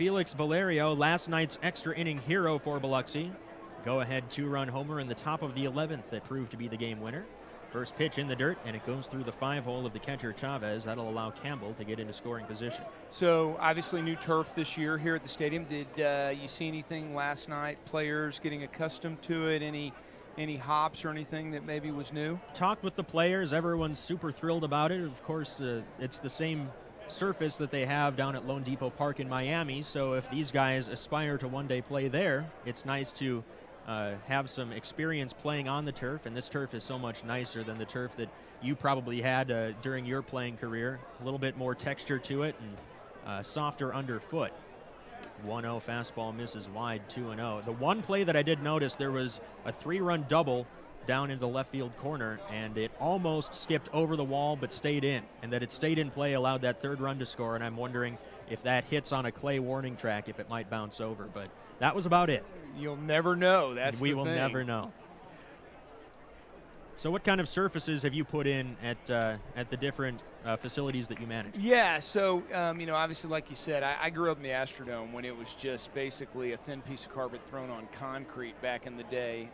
Felix Valerio, last night's extra inning hero for Biloxi. Go-ahead two-run homer in the top of the 11th that proved to be the game winner. First pitch in the dirt, and it goes through the 5-hole of the catcher Chavez. That'll allow Campbell to get into scoring position. So, obviously new turf this year here at the stadium. Did you see anything last night, players getting accustomed to it, any hops or anything that maybe was new? Talked with the players. Everyone's super thrilled about it. Of course, it's the same surface that they have down at Lone Depot Park in Miami, so if these guys aspire to one day play there, it's nice to have some experience playing on the turf, and this turf is so much nicer than the turf that you probably had during your playing career. A little bit more texture to it and softer underfoot. 1-0 fastball misses wide, 2-0. The one play that I did notice, there was a 3-run double down into the left field corner, and it almost skipped over the wall but stayed in, and that it stayed in play allowed that third run to score, and I'm wondering if that hits on a clay warning track, if it might bounce over, but that was about it. You'll never know. We will never know. So what kind of surfaces have you put in at the different facilities that you manage? Yeah, so, obviously, like you said, I grew up in the Astrodome when it was just basically a thin piece of carpet thrown on concrete back in the day.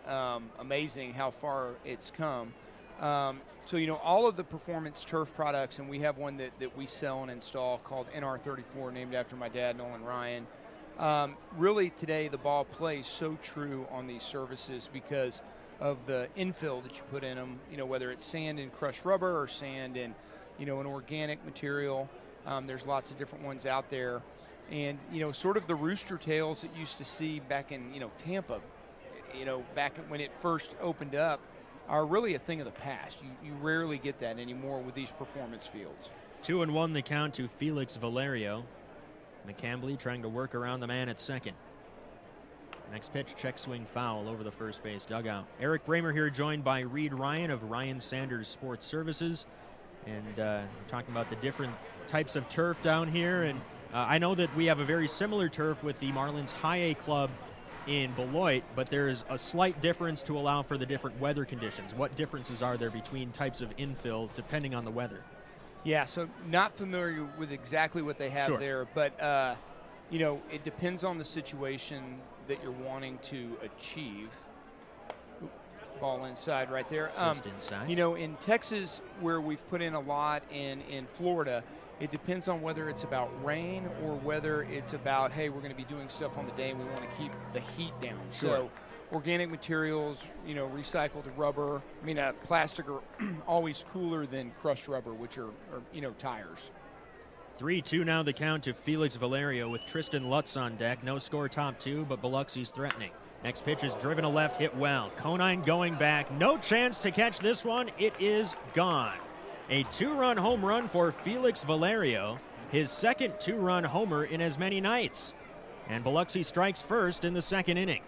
Amazing how far it's come. So, all of the performance turf products, and we have one that we sell and install called NR34, named after my dad, Nolan Ryan. Really, today, the ball plays so true on these surfaces because of the infill that you put in them, whether it's sand and crushed rubber or sand and, an organic material. There's lots of different ones out there. And, sort of the rooster tails that you used to see back in, Tampa, back when it first opened up, are really a thing of the past. You rarely get that anymore with these performance fields. 2-1 the count to Felix Valerio. McCambly trying to work around the man at second. Next pitch, check swing foul over the first base dugout. Eric Bramer here, joined by Reed Ryan of Ryan Sanders Sports Services. And we're talking about the different types of turf down here. And I know that we have a very similar turf with the Marlins High A Club in Beloit, but there's a slight difference to allow for the different weather conditions. What differences are there between types of infill depending on the weather? Yeah, so not familiar with exactly what they have there, but it depends on the situation that you're wanting to achieve. Ball inside right there. Just inside. In Texas, where we've put in a lot, in Florida, it depends on whether it's about rain or whether it's about, hey, we're going to be doing stuff on the day and we want to keep the heat down. So organic materials, recycled rubber, plastic are always cooler than crushed rubber, which are tires. 3-2 now the count to Felix Valerio with Tristan Lutz on deck. No score top two, but Biloxi's threatening. Next pitch is driven to left, hit well. Conine going back. No chance to catch this one. It is gone. A 2-run home run for Felix Valerio. His second 2-run homer in as many nights. And Biloxi strikes first in the second inning.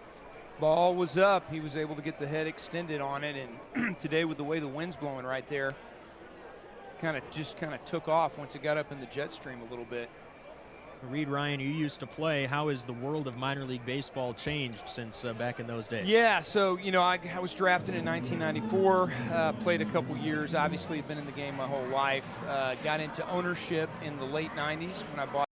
Ball was up. He was able to get the head extended on it. And today, with the way the wind's blowing right there, kind of took off once it got up in the jet stream a little bit. Reed Ryan, you used to play. How has the world of minor league baseball changed since back in those days? Yeah, so, I was drafted in 1994, played a couple years, obviously been in the game my whole life, got into ownership in the late 90s when I bought